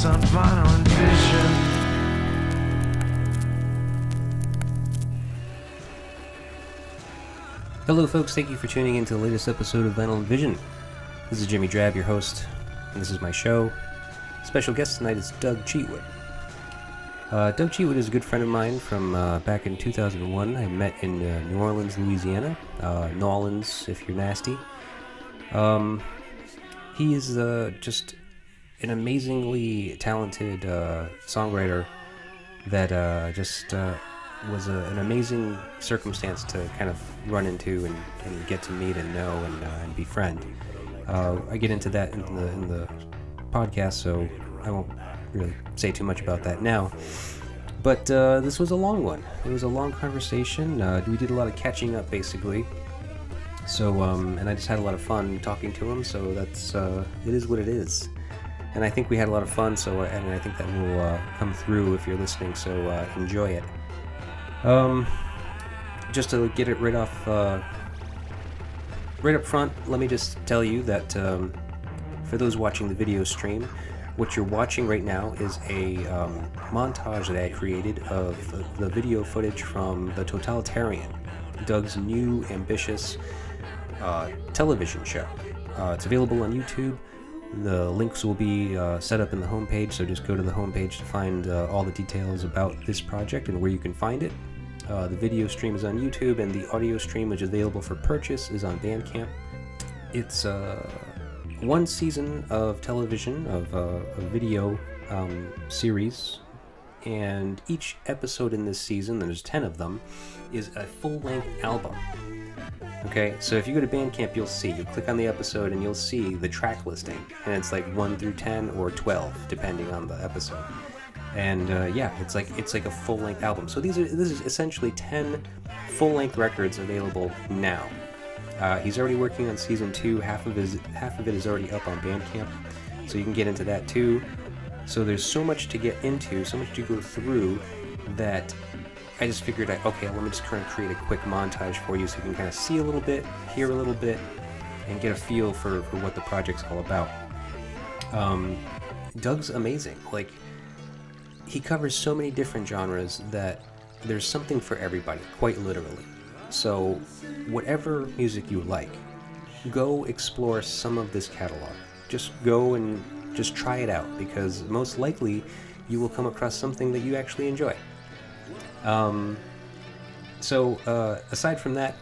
thoughts on vinyl and vision. Hello folks, thank you for tuning in to the latest episode of Vinyl and Vision. This is Jimmy Drab, your host, and this is my show. Special guest tonight is Doug Cheatwood. Doug Cheatwood is a good friend of mine from back in 2001. I met in New Orleans, Louisiana. Nolans, if you're nasty. He is just an amazingly talented songwriter that was an amazing circumstance to kind of run into and get to meet and know and befriend. I get into that in the podcast, so I won't really say too much about that now. But this was a long one. It was a long conversation. We did a lot of catching up, basically. So, and I just had a lot of fun talking to him, so that's, it is what it is. And I think we had a lot of fun, and I think that will come through if you're listening, so enjoy it. Just to get it right off, right up front, let me just tell you that for those watching the video stream, what you're watching right now is a montage that I created of the video footage from the Totalitarian, Doug's new ambitious television show. It's available on YouTube. The links will be set up in the homepage, so just go to the homepage to find all the details about this project and where you can find it. The video stream is on YouTube, and the audio stream, which is available for purchase, is on Bandcamp. It's one season of television, of a video series, and each episode in this season, there's 10 of them, is a full-length album. Okay, so if you go to Bandcamp, you'll click on the episode and you'll see the track listing, and it's like 1 through 10 or 12, depending on the episode. And yeah, it's like a full-length album. So this is essentially 10 full-length records available now. He's already working on season 2. Half of it is already up on Bandcamp, so you can get into that too. So there's so much to get into, so much to go through, that I just figured, okay, let me just kind of create a quick montage for you so you can kind of see a little bit, hear a little bit, and get a feel for what the project's all about. Doug's amazing. Like, he covers so many different genres that there's something for everybody, quite literally. So whatever music you like, go explore some of this catalog. Just go and just try it out, because most likely you will come across something that you actually enjoy. Aside from that,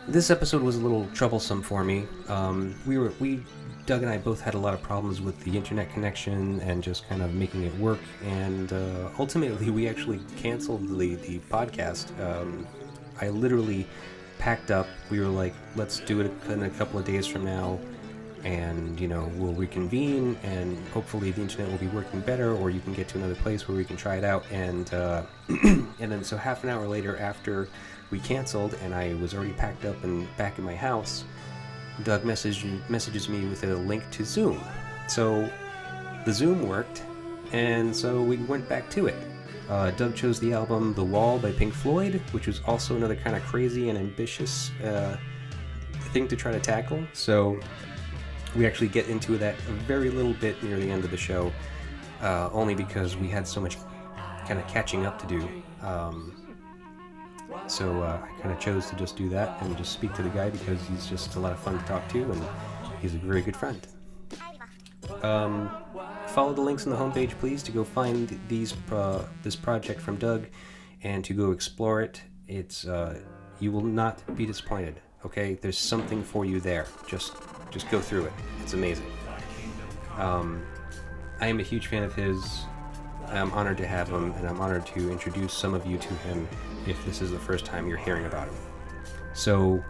this episode was a little troublesome for me. Doug and I both had a lot of problems with the internet connection and just kind of making it work, and ultimately we actually canceled the podcast. I literally packed up. We were like, let's do it in a couple of days from now, and we'll reconvene, and hopefully the internet will be working better, or you can get to another place where we can try it out. And and then so half an hour later, after we canceled and I was already packed up and back in my house, Doug messages me with a link to Zoom. So the Zoom worked, and so we went back to it. Doug chose the album The Wall by Pink Floyd, which was also another kind of crazy and ambitious thing to try to tackle. So we actually get into that a very little bit near the end of the show, only because we had so much kind of catching up to do. So I kind of chose to just do that and just speak to the guy, because he's just a lot of fun to talk to, and he's a very good friend. Follow the links on the homepage, please, to go find this project from Doug and to go explore it. It's you will not be disappointed. Okay, there's something for you there. Just go through it. It's amazing. I am a huge fan of his. I'm honored to have him, and I'm honored to introduce some of you to him if this is the first time you're hearing about him. So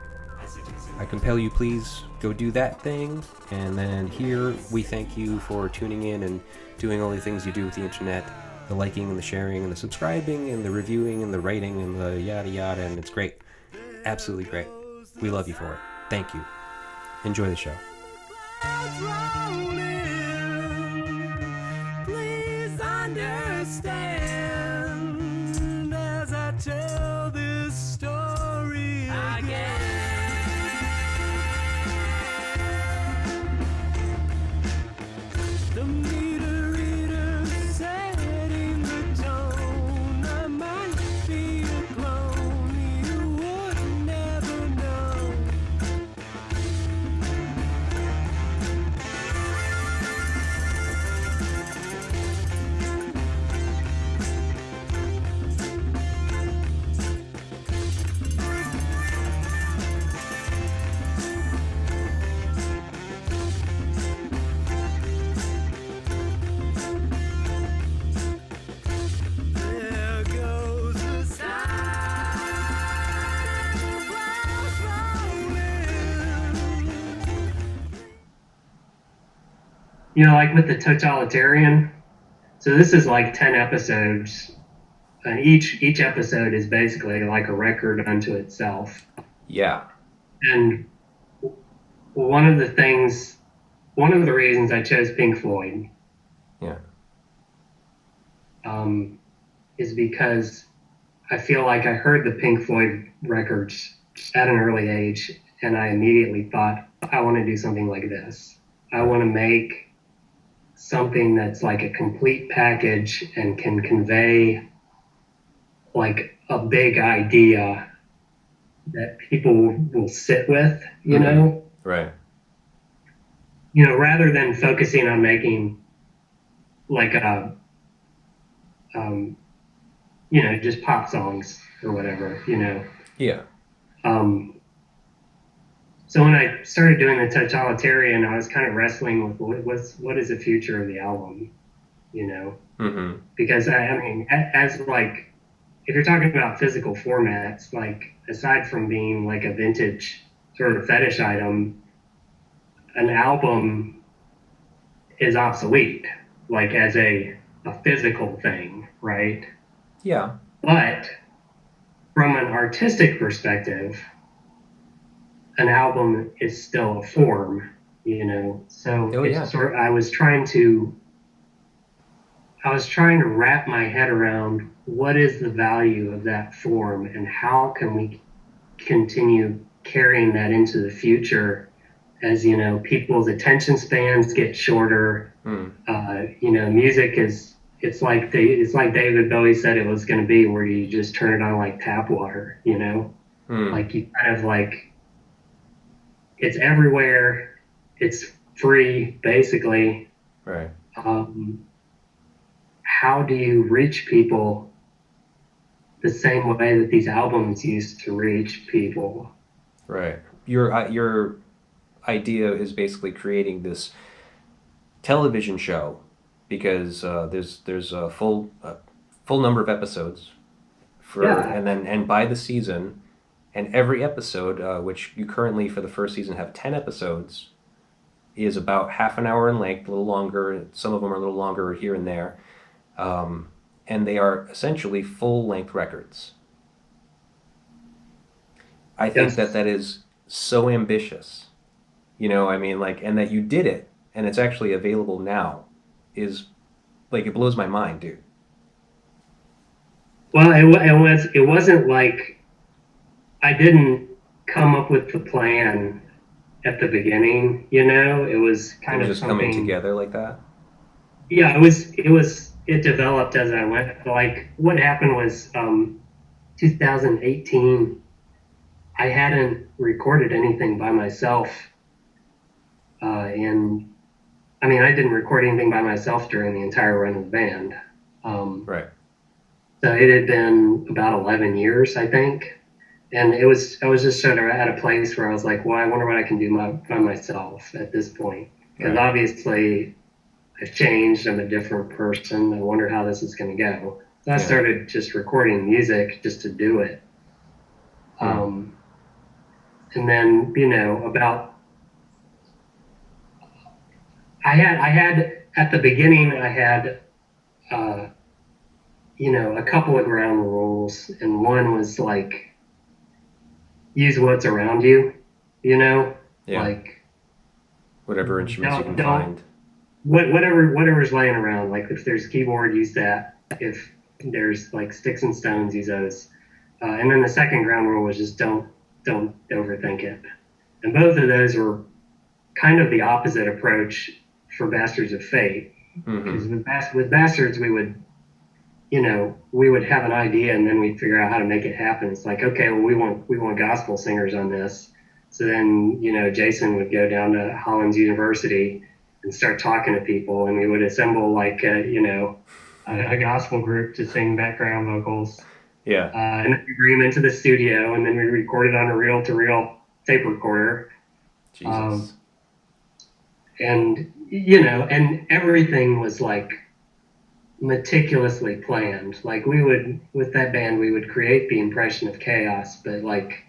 I compel you, please go do that thing. And then here we thank you for tuning in and doing all the things you do with the internet, the liking and the sharing and the subscribing and the reviewing and the rating and the yada yada, and it's great. Absolutely great. We love you for it. Thank you. Enjoy the show. Please understand as I tell this story again. The meter reader like with the Totalitarian. So this is like 10 episodes, and each episode is basically like a record unto itself. Yeah. And one of the reasons I chose Pink Floyd, Yeah. is because I feel like I heard the Pink Floyd records at an early age, and I immediately thought, I want to do something like this. I want to make something that's like a complete package and can convey like a big idea that people will sit with, you know? Right. Rather than focusing on making like just pop songs or whatever, Yeah. So when I started doing the Totalitarian, I was kind of wrestling with what is the future of the album, Because as like, if you're talking about physical formats, like aside from being like a vintage sort of fetish item, an album is obsolete, like as a physical thing, right? Yeah. But from an artistic perspective, an album is still a form, So I was trying to wrap my head around what is the value of that form and how can we continue carrying that into the future as, people's attention spans get shorter. Music it's like David Bowie said it was going to be, where you just turn it on like tap water, Like you kind of like, it's everywhere. It's free, basically. Right. How do you reach people the same way that these albums used to reach people? Right. Your idea is basically creating this television show, because there's a full number of episodes and by the season. And every episode, which you currently for the first season have 10 episodes, is about half an hour in length, a little longer. Some of them are a little longer here and there. And they are essentially full-length records. I think that is so ambitious. And that you did it, and it's actually available now, is, like, it blows my mind, dude. Well, it wasn't like I didn't come up with the plan at the beginning, It was kind of just coming together like that. Yeah, it developed as I went. Like what happened was 2018, I hadn't recorded anything by myself. I didn't record anything by myself during the entire run of the band. Right. So it had been about 11 years, I think. And I was just sort of at a place where I was like, well, I wonder what I can do by myself at this point. Because obviously I've changed. I'm a different person. I wonder how this is going to go. So I started just recording music just to do it. And then, I had at the beginning, I had, a couple of ground rules. And one was like, use what's around you, like whatever instruments you can find. Whatever's laying around. Like if there's a keyboard, use that. If there's like sticks and stones, use those. And then the second ground rule was just don't overthink it. And both of those were kind of the opposite approach for Bastards of Fate. Because with Bastards, we would have an idea and then we'd figure out how to make it happen. It's like, okay, well, we want gospel singers on this. So then, Jason would go down to Hollins University and start talking to people, and we would assemble like, a gospel group to sing background vocals. Yeah. And then we bring them into the studio, and then we recorded on a reel-to-reel tape recorder. Jesus. And everything was like meticulously planned. Like with that band, we would create the impression of chaos, but like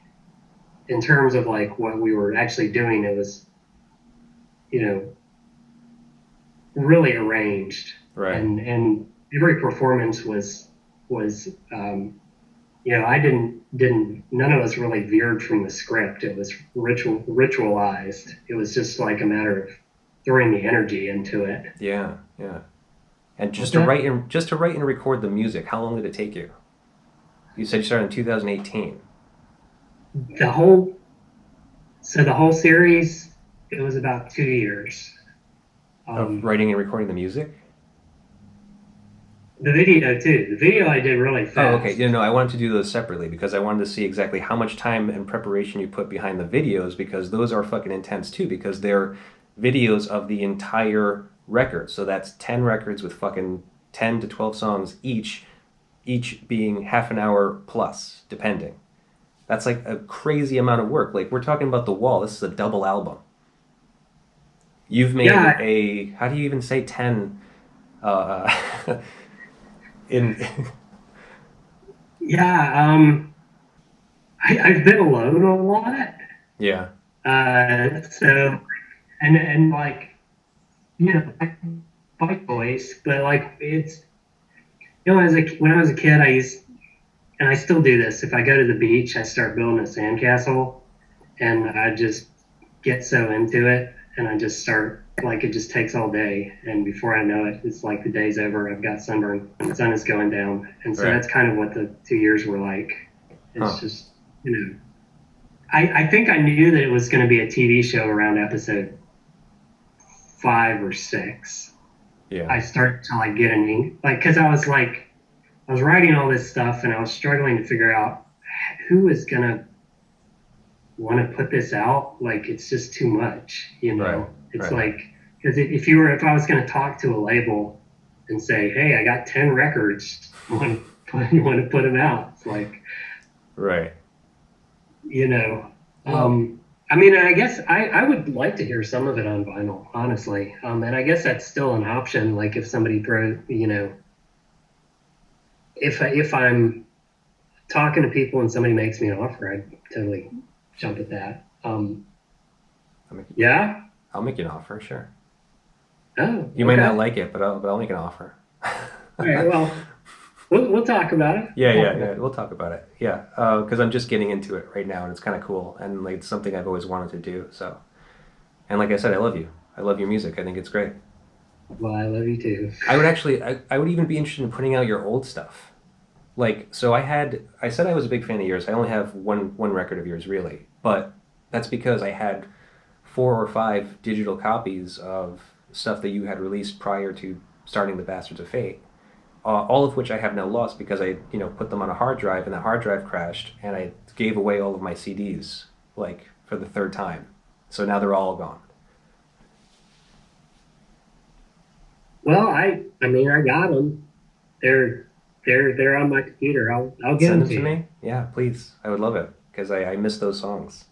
in terms of like what we were actually doing, it was, really arranged, Right. and every performance was I didn't none of us really veered from the script. It was ritualized. It was just like a matter of throwing the energy into it. Yeah, yeah. And just to write and record the music, how long did it take you? You said you started in 2018. The whole series, it was about 2 years. Of writing and recording the music? The video too. The video I did really fast. Oh, okay. I wanted to do those separately because I wanted to see exactly how much time and preparation you put behind the videos, because those are fucking intense too, because they're videos of the entire record. So that's 10 records with fucking 10 to 12 songs each being half an hour plus, depending. That's like a crazy amount of work. Like, we're talking about The Wall. This is a double album. You've made how do you even say 10 in I've been alone a lot. Yeah. So and like, by choice, but like it's, when I was a kid, and I still do this. If I go to the beach, I start building a sandcastle, and I just get so into it, and I just start, like, it just takes all day, and before I know it, it's like the day's over. I've got sunburn, and the sun is going down, and so that's kind of what the 2 years were like. It's just, I think I knew that it was going to be a TV show around episode 5 or 6. Yeah. I started to like get because I was writing all this stuff, and I was struggling to figure out who is going to want to put this out. Like, it's just too much, Right. It's like, because if I was going to talk to a label and say, hey, I got 10 records, you want to put them out? It's like, right. I mean, I guess I would like to hear some of it on vinyl, honestly. And I guess that's still an option. Like, if somebody throws, if I'm talking to people and somebody makes me an offer, I'd totally jump at that. Yeah? I'll make you an offer, sure. Oh, you might not like it, but I'll make an offer. All right, well, we'll talk about it. Yeah. We'll talk about it. Yeah, because I'm just getting into it right now, and it's kind of cool, and like, it's something I've always wanted to do. So, and like I said, I love you. I love your music. I think it's great. Well, I love you too. I would even be interested in putting out your old stuff. Like, so I said I was a big fan of yours. I only have one record of yours, really, but that's because I had 4 or 5 digital copies of stuff that you had released prior to starting the Bastards of Fate. All of which I have now lost because I, put them on a hard drive, and that hard drive crashed, and I gave away all of my CDs, like, for the 3rd time. So now they're all gone. Well, I mean, I got them. They're on my computer. I'll get Send them to me. Yeah, please. I would love it, because I miss those songs.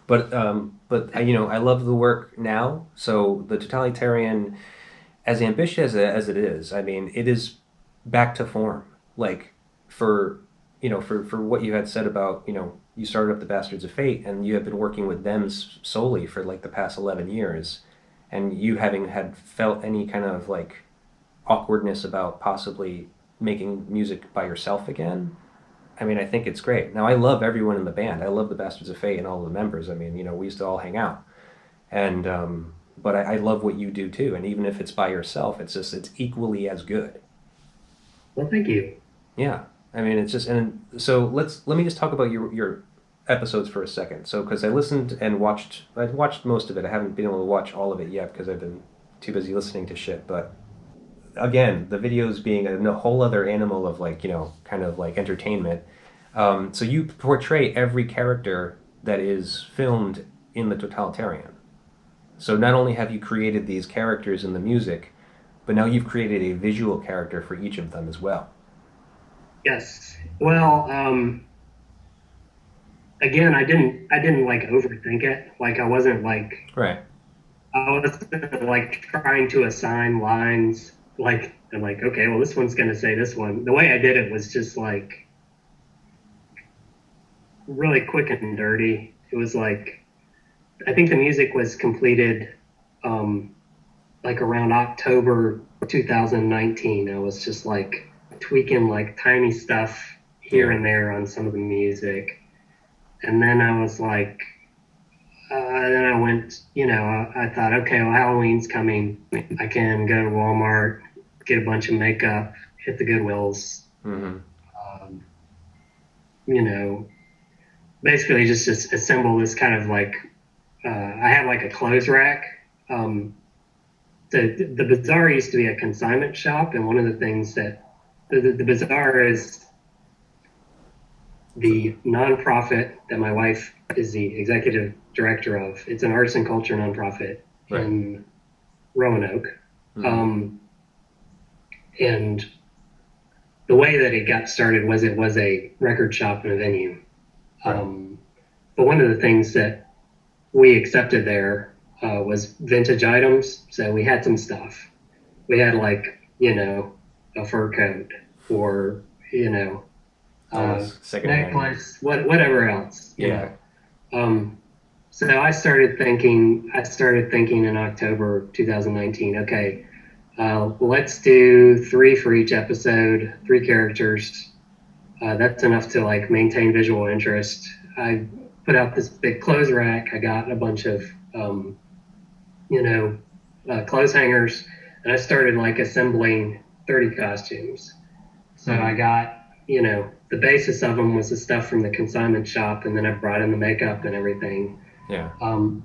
But I love the work now. So the Totalitarian, as ambitious as it is, I mean, it is back to form. Like, for what you had said about, you started up the Bastards of Fate, and you have been working with them solely for like the past 11 years, and you having had felt any kind of like awkwardness about possibly making music by yourself again. I mean, I think it's great. Now, I love everyone in the band. I love the Bastards of Fate and all the members. I mean, we used to all hang out, and but I love what you do too. And even if it's by yourself, it's equally as good. Well, thank you. Yeah, I mean, it's just, and so let me just talk about your episodes for a second. So, because I listened and watched most of it. I haven't been able to watch all of it yet because I've been too busy listening to shit. But again, the videos being a whole other animal of like, kind of like entertainment. So you portray every character that is filmed in the Totalitarian. So not only have you created these characters in the music, but now you've created a visual character for each of them as well. Yes. Well, again, I didn't like overthink it. Like, I wasn't like, right. I wasn't like trying to assign lines. Like, I'm like, okay, well, this one's going to say this one. The way I did it was just like really quick and dirty. It was like, I think the music was completed like around October 2019, I was just like tweaking like tiny stuff here and there on some of the music. And then I was like, then I went, I thought, okay, well, Halloween's coming. I can go to Walmart, get a bunch of makeup, hit the Goodwills, basically just assemble this kind of like, I have like a clothes rack. The Bazaar used to be a consignment shop, and one of the things that the Bazaar is the nonprofit that my wife is the executive director of. It's an arts and culture nonprofit in Roanoke. And the way that it got started was it was a record shop and a venue. But one of the things that we accepted there was vintage items. So we had some stuff. We had like, a fur coat or, necklace, whatever else. So I started thinking in October 2019, okay, let's do 3 for each episode, 3 characters. That's enough to like maintain visual interest. I put out this big clothes rack. I got a bunch of, clothes hangers, and I started like assembling 30 costumes. So I got, the basis of them was the stuff from the consignment shop, and then I brought in the makeup and everything. And,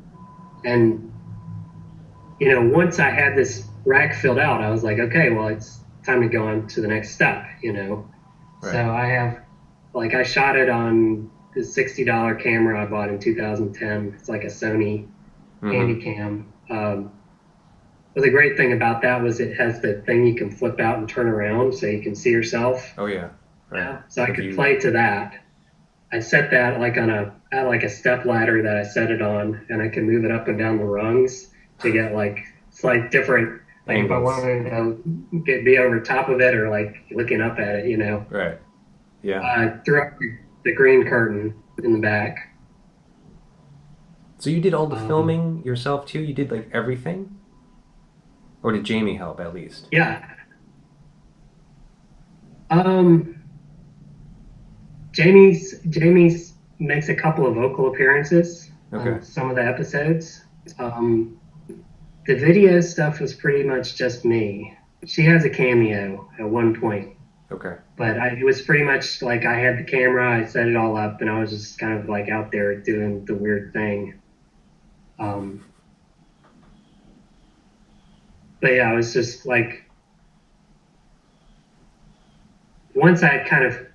once I had this rack filled out, I was like, okay, well, it's time to go on to the next step, So I have, I shot it on the $60 camera I bought in 2010. It's like a Sony Handycam. But the great thing about that was it has the thing you can flip out and turn around so you can see yourself. So I could play to that. I set that like a step ladder that I set it on, and I can move it up and down the rungs to get slight different. Like if I wanted to be over top of it or like looking up at it, I threw up the green curtain in the back. So you did all the filming yourself too? You did like everything? Or did Jamie help at least? Yeah. Jamie's makes a couple of vocal appearances on some of the episodes. The video stuff was pretty much just me. She has a cameo at one point. But it was pretty much like I had the camera, I set it all up, and I was just kind of like out there doing the weird thing. But yeah, I was just like, once I kind of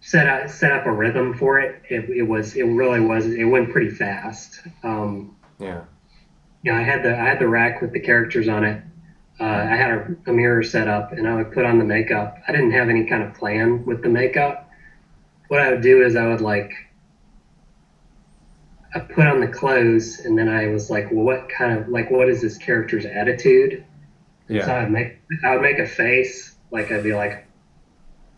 set up a rhythm for it, it went pretty fast. I had the rack with the characters on it. I had a mirror set up, and I would put on the makeup. I didn't have any kind of plan with the makeup. What I would do is I put on the clothes, and then I was like, well, what is this character's attitude? So I would make a face, like I'd be like,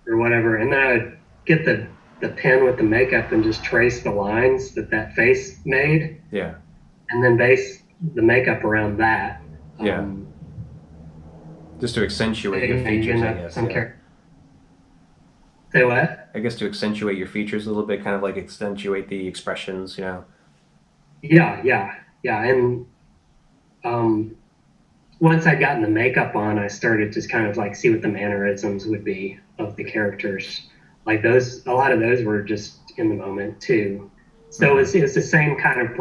or whatever, and then I would get the pen with the makeup and just trace the lines that face made. And then base the makeup around that. Just to accentuate your features, I guess. Say what? I guess to accentuate your features a little bit, kind of like accentuate the expressions, Yeah. And once I'd gotten the makeup on, I started to kind of like see what the mannerisms would be of the characters. Like a lot of those were just in the moment too. So it's the same kind of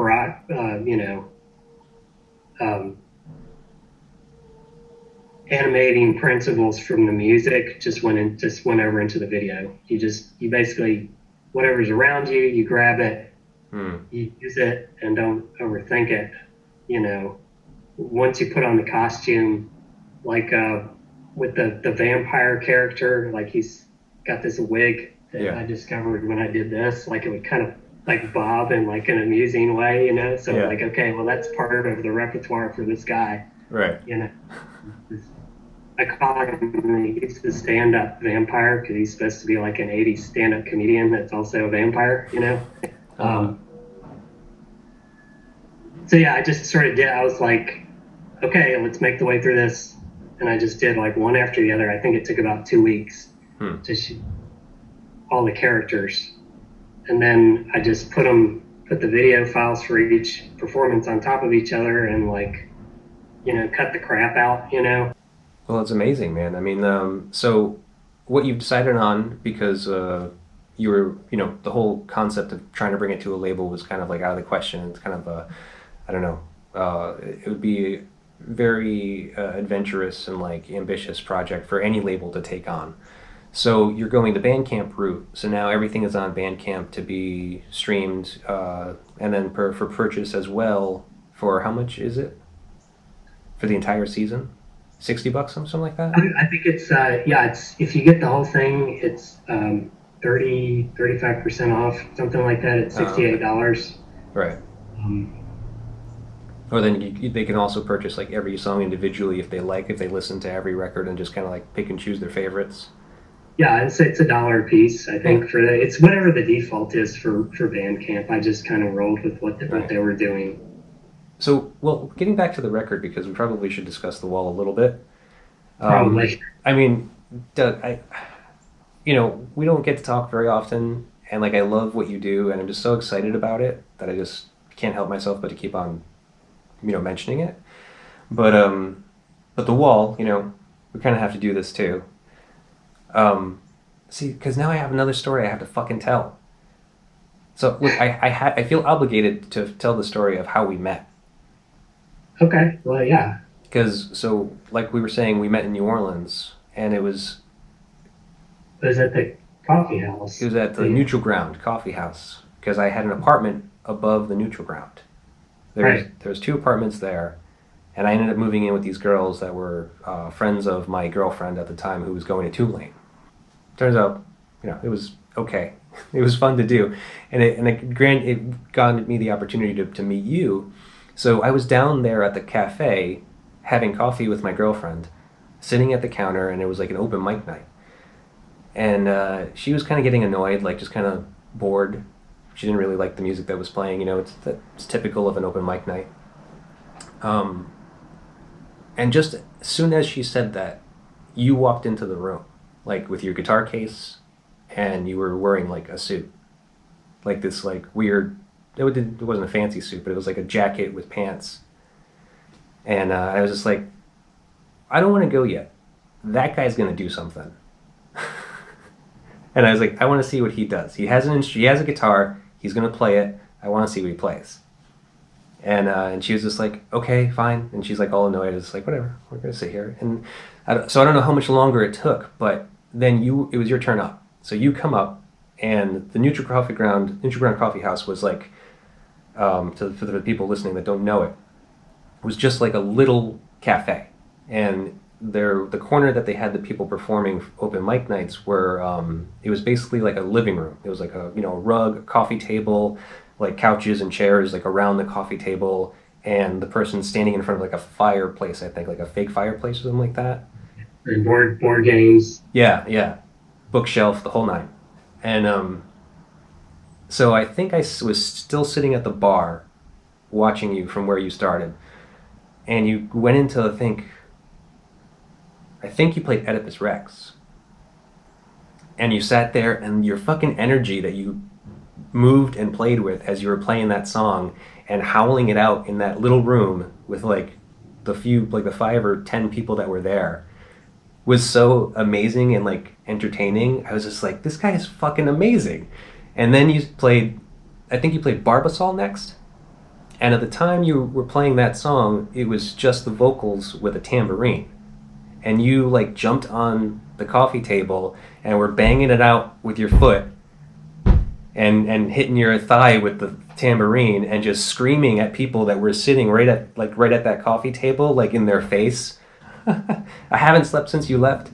animating principles from the music just went over into the video. You basically, whatever's around you, you grab it, you use it, and don't overthink it. Once you put on the costume, like with the vampire character, like he's got this wig that I discovered when I did this, like it would kind of like bob in like an amusing way, So like, okay, well that's part of the repertoire for this guy, I call him, he's the stand-up vampire because he's supposed to be like an 80s stand-up comedian that's also a vampire, So yeah, I just sort of did. I was like, okay, let's make the way through this. And I just did like one after the other. I think it took about 2 weeks to shoot all the characters. And then I just put the video files for each performance on top of each other and like, cut the crap out, Well, it's amazing, man. I mean, so what you've decided on, because you were, the whole concept of trying to bring it to a label was kind of like out of the question. It's kind of I don't know, it would be very adventurous and like ambitious project for any label to take on. So you're going the Bandcamp route. So now everything is on Bandcamp to be streamed, and then for purchase as well. For how much is it? For the entire season? $60, something like that? I think it's it's if you get the whole thing, it's 35% off, something like that. It's $68. Right. Or then they can also purchase like every song individually if they listen to every record and just kind of like pick and choose their favorites. Yeah, it's $1 a piece. I think for that, it's whatever the default is for Bandcamp. I just kind of rolled with what they were doing. So, well, getting back to the record, because we probably should discuss The Wall a little bit. Probably. I mean, Doug, we don't get to talk very often, and like I love what you do, and I'm just so excited about it that I just can't help myself but to keep on, mentioning it. But The Wall, we kind of have to do this too. See, because now I have another story I have to fucking tell. So look, I feel obligated to tell the story of how we met. Okay. Well, yeah. Because so, like we were saying, we met in New Orleans, and it was at the coffee house. It was at the Neutral Ground Coffee House because I had an apartment above the Neutral Ground. There was 2 apartments there, and I ended up moving in with these girls that were friends of my girlfriend at the time, who was going to Tulane. Turns out, it was okay. It was fun to do, and it got me the opportunity to meet you. So I was down there at the cafe having coffee with my girlfriend, sitting at the counter, and it was like an open mic night. And she was kind of getting annoyed, like just kind of bored. She didn't really like the music that was playing. It's typical of an open mic night. And just as soon as she said that, you walked into the room, like with your guitar case, and you were wearing like a suit, like this like weird. It wasn't a fancy suit, but it was like a jacket with pants. And I was just like, I don't want to go yet. That guy's gonna do something. And I was like, I want to see what he does. He has a guitar. He's gonna play it. I want to see what he plays. And she was just like, okay, fine. And she's like all annoyed. It's like, whatever. We're gonna sit here. And so I don't know how much longer it took, but then it was your turn up. So you come up, and the Neutral Ground Coffee House was like, for the people listening that don't know it, was just like a little cafe, and the corner that they had the people performing open mic nights were it was basically like a living room. It was like a rug, a coffee table, like couches and chairs like around the coffee table, and the person standing in front of like a fireplace, I think like a fake fireplace or something like that. And board games. Yeah, bookshelf, the whole nine. And so I think I was still sitting at the bar watching you from where you started, and you went into I think you played Oedipus Rex, and you sat there, and your fucking energy that you moved and played with as you were playing that song and howling it out in that little room with like the 5 or 10 people that were there was so amazing and like entertaining. I was just like, this guy is fucking amazing. And then I think you played Barbasol next. And at the time you were playing that song, it was just the vocals with a tambourine. And you like jumped on the coffee table and were banging it out with your foot and hitting your thigh with the tambourine and just screaming at people that were sitting right at that coffee table, like in their face. I haven't slept since you left.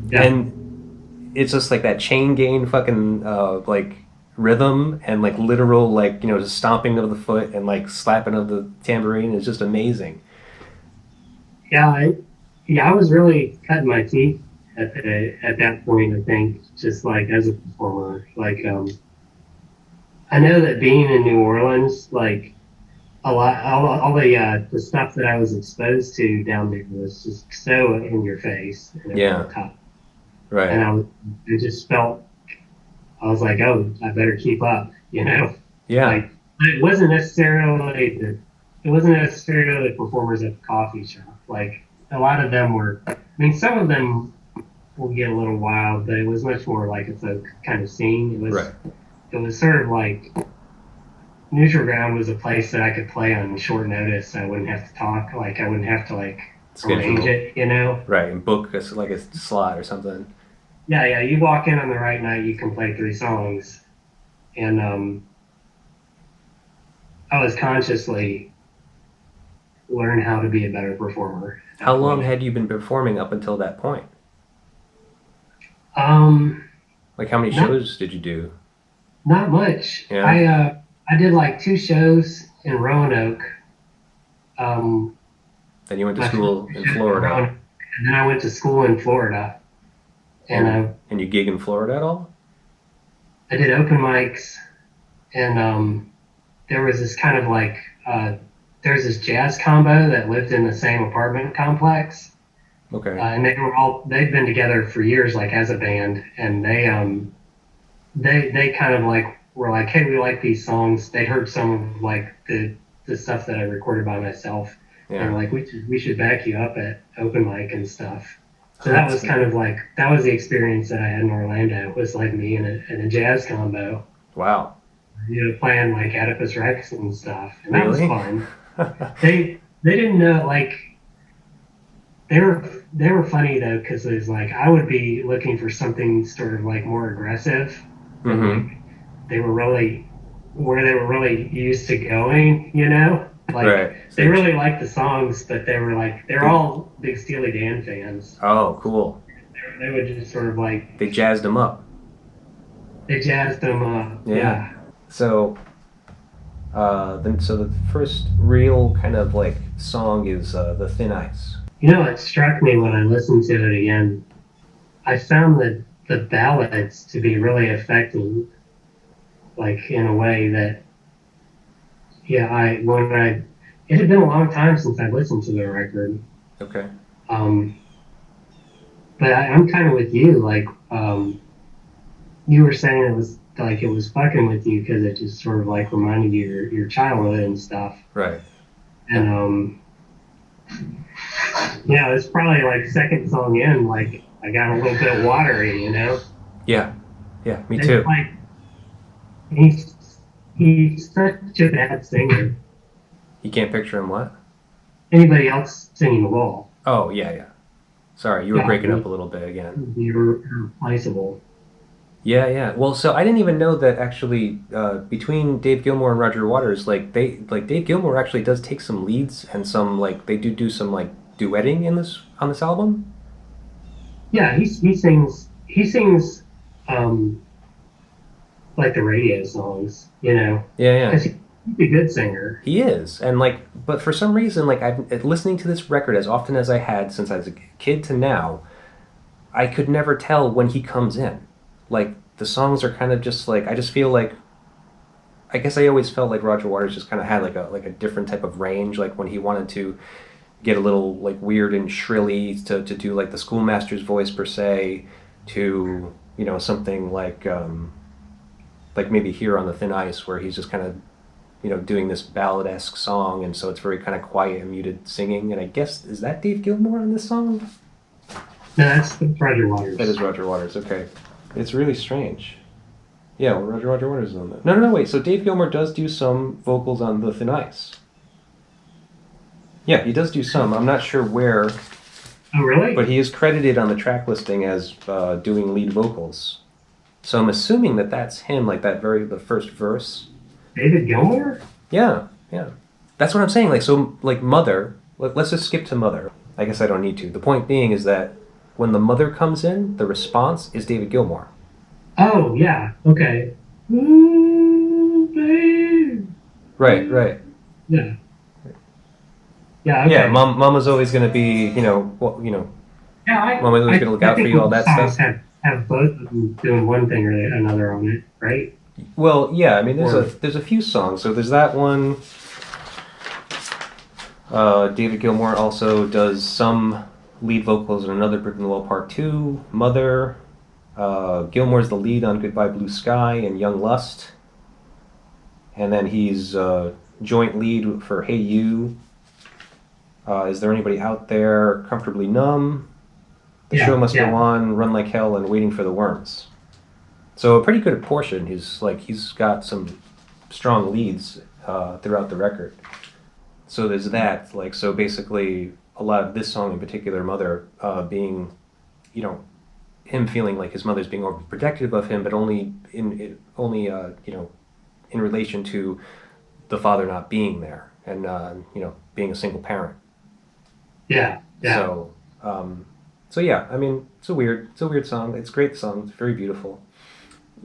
Yeah. And it's just like that chain gang fucking like rhythm and like literal like just stomping of the foot and like slapping of the tambourine is just amazing. I was really cutting my teeth at that point. I think just like as a performer, like I know that being in New Orleans, like all the stuff that I was exposed to down there was just so in your face and over Yeah. the top. Right. And I just felt, I was like, oh, I better keep up, you know? Yeah. Like, it wasn't necessarily the performers at the coffee shop. Like, a lot of them were, I mean, some of them will get a little wild, but it was much more like a folk kind of scene. Right. It was sort of like, Neutral Ground was a place that I could play on short notice. I wouldn't have to talk. Like, I wouldn't have to, like, arrange it, you know? Right, and book like a slot or something. Yeah. You walk in on the right night, you can play 3 songs. And I was consciously learn how to be a better performer. How long had you been performing up until that point? Like, how many shows did you do? Not much. Yeah. I did like 2 shows in Roanoke. Then you went to school in Florida. And then I went to school in Florida. And you gig in Florida at all? I did open mics. And there was this kind of like, there's this jazz combo that lived in the same apartment complex. Okay. And they've been together for years, like as a band. And they kind of like, were like, hey, we like these songs. They'd heard some of like the stuff that I recorded by myself. Yeah. And like, we should back you up at open mic and stuff. So that was kind of like, that was the experience that I had in Orlando. It was like me and a jazz combo. Wow. You know, playing like Oedipus Rex and stuff. And that Really? was fun. They didn't know, like, they were funny though, because it was like, I would be looking for something sort of like more aggressive. Mm-hmm. They were really used to going, you know? Like, Right. they really liked the songs, but they're all big Steely Dan fans. Oh, cool. They would just sort of like, They jazzed them up. they jazzed them up. Yeah. So, the first real kind of like song is The Thin Ice. You know, it struck me when I listened to it again. I found that the ballads to be really effective, like in a way that, it had been a long time since I listened to the record. Okay. But I'm kind of with you. Like, you were saying it was fucking with you because it just sort of like reminded you of your childhood and stuff. Right. And it's probably like second song in, like I got a little bit watery, you know. Yeah. Yeah. Me too. It's like he's such a bad singer. You can't picture him what? Anybody else singing the wall? Oh, yeah. Sorry, you were breaking up a little bit again. You're irreplaceable. Yeah. Well, so I didn't even know that actually between Dave Gilmour and Roger Waters, like Dave Gilmour actually does take some leads and some like they do some like duetting on this album. Yeah, he sings like the radio songs, you know. Yeah. 'Cause he's a good singer. He is, and like, but for some reason, like I've listening to this record as often as I had since I was a kid to now, I could never tell when he comes in. Like the songs are kind of just like I just feel like. I guess I always felt like Roger Waters just kind of had like a different type of range, like when he wanted to get a little like weird and shrilly to do like the schoolmaster's voice per se, to something like maybe Here on the Thin Ice where he's just kind of doing this ballad-esque song, and so it's very kind of quiet and muted singing. And I guess, is that Dave Gilmour on this song? No, that's Roger Waters. That is Roger Waters, okay. It's really strange. Yeah, well, Roger Waters is on that. No, wait, so Dave Gilmour does do some vocals on The Thin Ice. Yeah, he does do some. I'm not sure where. Oh, really? But he is credited on the track listing as doing lead vocals. So I'm assuming that that's him, like the first verse. David Gilmour? Yeah. That's what I'm saying. Like, so, like, Mother, let's just skip to Mother. I guess I don't need to. The point being is that when the Mother comes in, the response is David Gilmour. Oh, yeah. Okay. Ooh, babe. Right. Yeah. Yeah, okay. Yeah, Mama's always going to be, Mama's always going to look out for you, all that stuff. Have both of them doing one thing or another on it, right? Well, yeah, I mean, there's a few songs. So there's that one. David Gilmour also does some lead vocals in Another Brick in the Wall Part 2, Mother. Gilmour's the lead on Goodbye Blue Sky and Young Lust. And then he's joint lead for Hey You. Is There Anybody Out There? Comfortably Numb. The Show Must Go On, Run Like Hell, and Waiting for the Worms. So a pretty good portion. He's got some strong leads throughout the record. So there's that. Like, so basically, a lot of this song in particular, Mother, being, you know, him feeling like his mother's being overprotective of him, but only in relation to the father not being there and being a single parent. Yeah. So yeah, I mean, it's a weird song. It's a great song. It's very beautiful.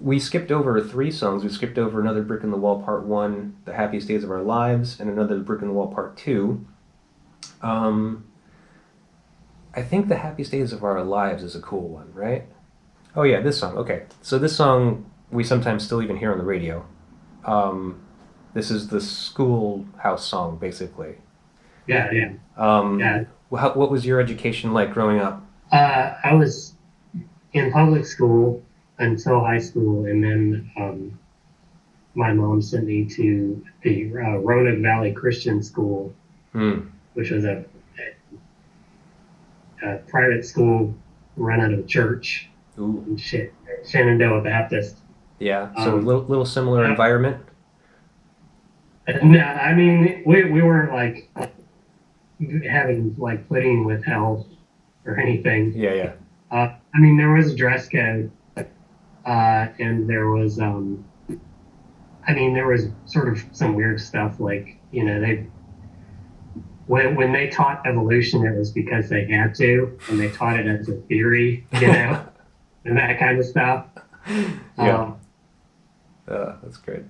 We skipped over 3 songs. We skipped over Another Brick in the Wall Part 1, The Happiest Days of Our Lives, and Another Brick in the Wall Part 2. I think The Happiest Days of Our Lives is a cool one, right? Oh yeah, this song. Okay. So this song we sometimes still even hear on the radio. This is the schoolhouse song, basically. Yeah. What was your education like growing up? I was in public school until high school, and then my mom sent me to the Roanoke Valley Christian School, which was a private school run out of a church. Ooh. In Shenandoah Baptist. Yeah, so a little similar environment. No, I mean we weren't like having like pudding with hell or anything. Yeah. I mean, there was a dress code, and there was there was sort of some weird stuff like, you know, when they taught evolution, it was because they had to, and they taught it as a theory, you know, and that kind of stuff. Yeah. That's great.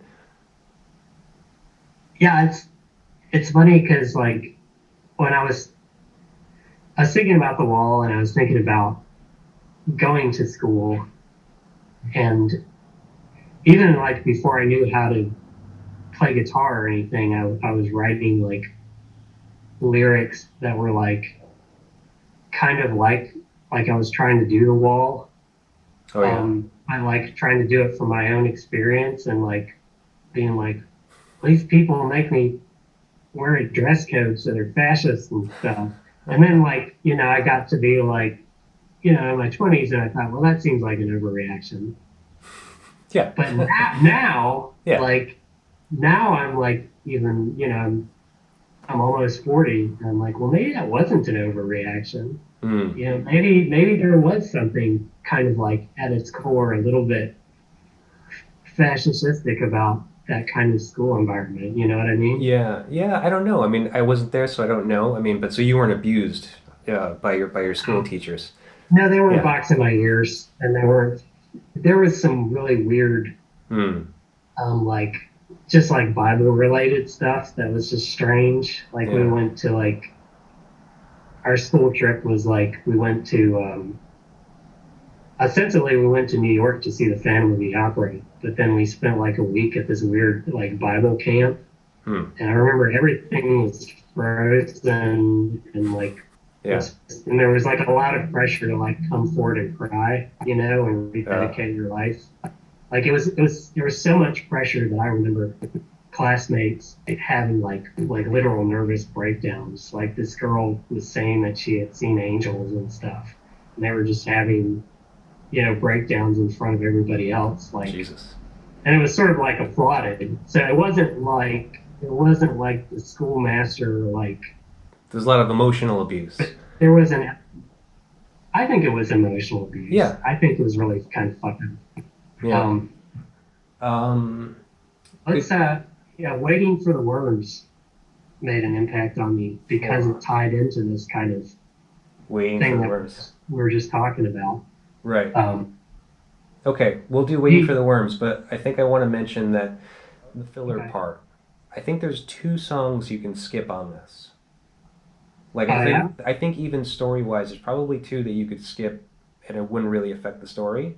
Yeah, it's funny because like when I was thinking about the wall, and I was thinking about going to school, and even like before I knew how to play guitar or anything, I was writing like lyrics that were like kind of like I was trying to do the wall. Oh yeah. I like trying to do it from my own experience and like being like, these people make me wear dress codes that are fascist and stuff. And then like, you know, I got to be like, you know, in my 20s, and I thought, well, that seems like an overreaction. Yeah. But now, yeah. like, now I'm like, even, you know, I'm almost 40, and I'm like, well, maybe that wasn't an overreaction. You know, maybe there was something kind of like at its core a little bit fascistic about that kind of school environment. You know what I mean? Yeah. I don't know. I mean, I wasn't there, so I don't know. I mean, but so you weren't abused by your school teachers? No, they weren't boxing my ears, and they weren't. There was some really weird, like just like Bible related stuff that was just strange. Like we went to like our school trip was like we went to ostensibly we went to New York to see the Phantom of the Opera, but then we spent like a week at this weird like Bible camp, and I remember everything was frozen and like. Yeah. And there was like a lot of pressure to like come forward and cry, you know, and rededicate your life. Like there was so much pressure that I remember classmates having like literal nervous breakdowns. Like this girl was saying that she had seen angels and stuff, and they were just having, you know, breakdowns in front of everybody else. Like Jesus. And it was sort of like applauded. So it wasn't like the schoolmaster like. There's a lot of emotional abuse. There was I think it was emotional abuse. Yeah. I think it was really kind of fucking. Yeah. Waiting for the Worms made an impact on me because it tied into this kind of Waiting thing for the that Worms. we were just talking about. Right. Okay, we'll do Waiting for the Worms, but I think I want to mention that the filler part. I think there's 2 songs you can skip on this. Like I think even story-wise, there's probably 2 that you could skip, and it wouldn't really affect the story.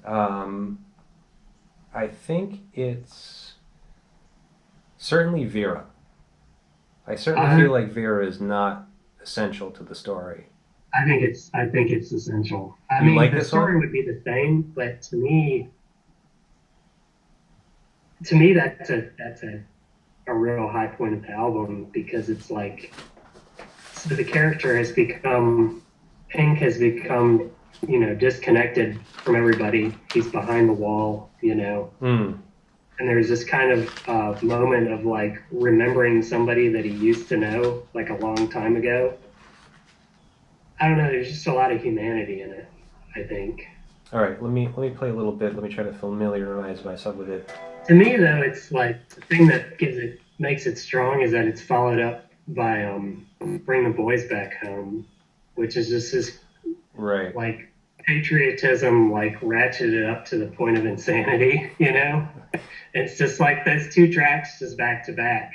I think it's certainly Vera. I certainly feel like Vera is not essential to the story. I think it's essential. I You mean, like the this story song? would be the same, but that's a real high point of the album because it's like so the character has become Pink has become disconnected from everybody. He's behind the wall, Hmm. and there's this kind of moment of like remembering somebody that he used to know like a long time ago. I don't know. There's just a lot of humanity in it, I think. All right, let me play a little bit. Let me try to familiarize myself with it. To me, though, it's like the thing that makes it strong is that it's followed up by "Bring the Boys Back Home," which is just this Right. like patriotism, like ratcheted up to the point of insanity. It's just like those two tracks just back to back.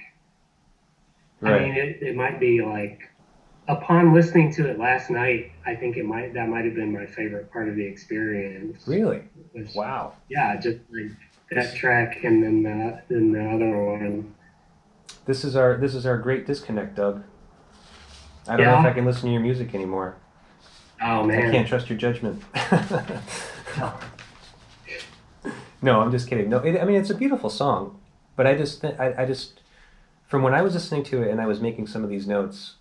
Right. I mean, it might be like upon listening to it last night, I think that might have been my favorite part of the experience. Really? Was, Wow. Yeah, just like that track and then the other one. This is our great disconnect, Doug. I don't know if I can listen to your music anymore. Oh I man. can't trust your judgment. No, I'm just kidding. No, I mean it's a beautiful song, but I just from when I was listening to it and I was making some of these notes,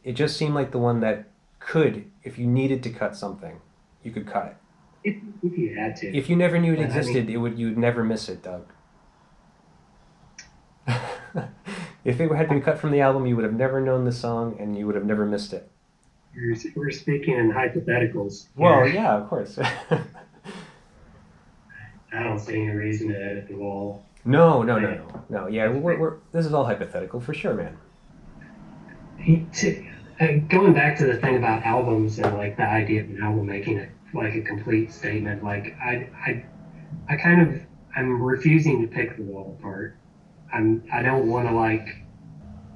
it just seemed like the one that could, if you needed to cut something, you could cut it. If you had to. If you never knew it But, I existed, mean- you'd never miss it, Doug. If it had been cut from the album, you would have never known the song and you would have never missed it. We're speaking in hypotheticals. Well, here. yeah, of course. I don't see any reason to edit the wall. No. Yeah, this is all hypothetical for sure, man. Going back to the thing about albums and like the idea of an album making it like a complete statement, like I'm refusing to pick the wall apart. I don't want to like.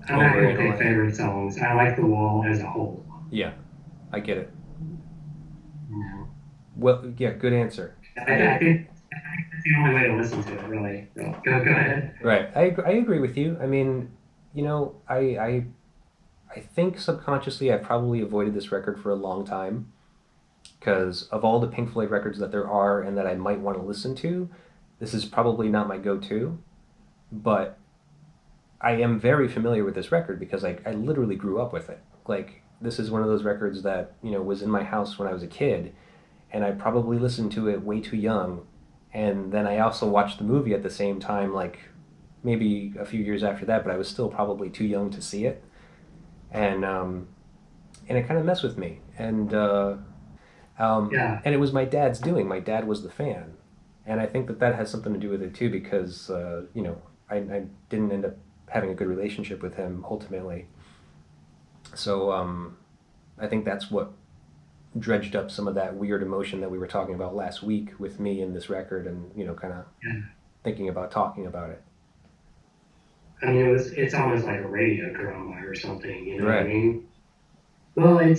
I'm not going to pick favorite songs. I like the wall as a whole. Yeah, I get it. You know? Well, yeah, good answer. I think that's the only way to listen to it, really. So, go ahead. Right, I agree with you. I mean, I think subconsciously I probably avoided this record for a long time because of all the Pink Floyd records that there are and that I might want to listen to, this is probably not my go-to. But I am very familiar with this record because I literally grew up with it. Like, this is one of those records that, was in my house when I was a kid, and I probably listened to it way too young. And then I also watched the movie at the same time, like, maybe a few years after that, but I was still probably too young to see it. And it kind of messed with me. And and it was my dad's doing. My dad was the fan. And I think that has something to do with it, too, because, I didn't end up having a good relationship with him ultimately. So I think that's what dredged up some of that weird emotion that we were talking about last week with me and this record and, kind of thinking about talking about it. I mean, it's almost like a radio drama or something, you know what I Right. mean? Well, we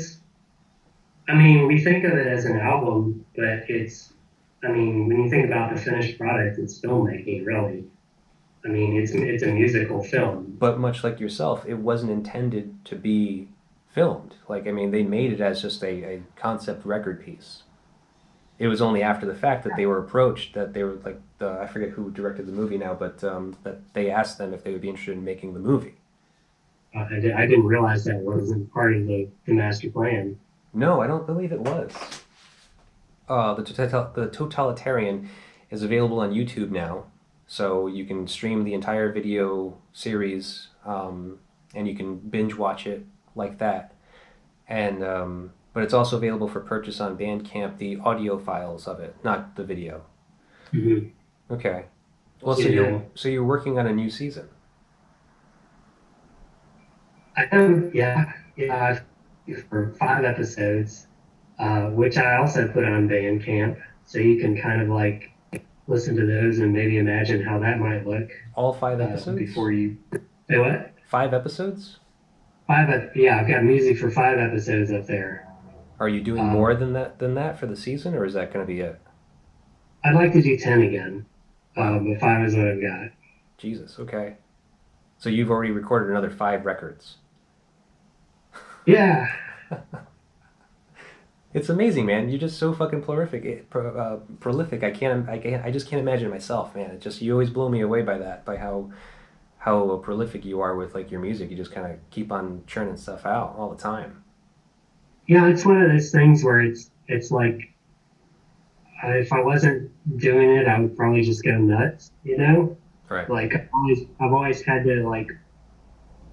think of it as an album, but when you think about the finished product, it's filmmaking, really. I mean, it's a musical film. But much like yourself, it wasn't intended to be filmed. Like, they made it as just a concept record piece. It was only after the fact that they were approached that they were like, I forget who directed the movie now, but that they asked them if they would be interested in making the movie. I didn't realize that wasn't part of the master plan. No, I don't believe it was. The Totalitarian is available on YouTube now, so you can stream the entire video series, and you can binge watch it like that. And but it's also available for purchase on Bandcamp, the audio files of it, not the video. Mm-hmm. Okay. Well, Yeah. so you're working on a new season. I am, yeah, for 5 episodes, which I also put on Bandcamp, so you can kind of like listen to those and maybe imagine how that might look. All 5 episodes? Before you do it. 5 episodes? Yeah, I've got music for 5 episodes up there. Are you doing more than that for the season, or is that going to be it? I'd like to do 10 again, but 5 is what I've got. Jesus, okay. So you've already recorded another 5 records. Yeah. It's amazing, man. You're just so fucking prolific. I just can't imagine myself, man. It just, you always blow me away by that, by how prolific you are with like your music. You just kind of keep on churning stuff out all the time. Yeah, it's one of those things where it's like if I wasn't doing it, I would probably just go nuts, you know? Right. Like I've always had to like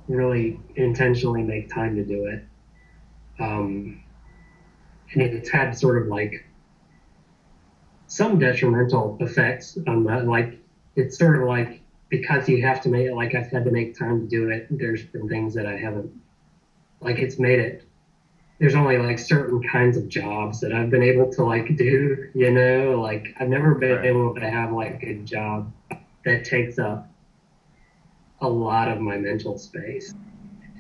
really intentionally make time to do it. And it's had sort of like some detrimental effects on that. Like it's sort of like because you have to make, like I've had to make time to do it. There's been things that I haven't, like it's made it. There's only like certain kinds of jobs that I've been able to like do, you know, like I've never been able to have like a job that takes up a lot of my mental space.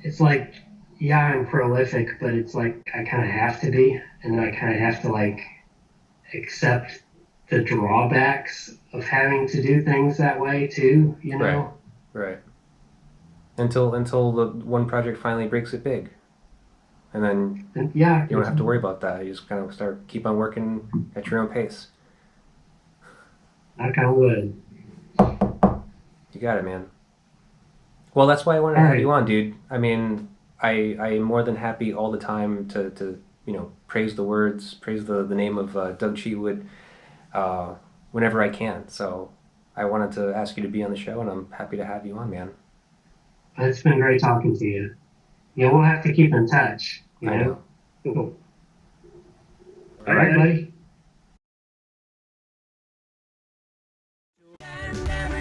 It's like, yeah, I'm prolific, but it's like I kind of have to be, and then I kind of have to like accept the drawbacks of having to do things that way too, you know? Right. Until the one project finally breaks it big. And then And yeah, you don't have to worry about that. You just kind of keep on working at your own pace. knock on wood. You got it, man. Well, that's why I wanted to have you on, dude. I mean, I am more than happy all the time to you know, praise the words, praise the name of Doug Cheatwood whenever I can. So I wanted to ask you to be on the show, and I'm happy to have you on, man. It's been great talking to you. Yeah, we'll have to keep in touch, you I know? know. Cool. All right, buddy. And every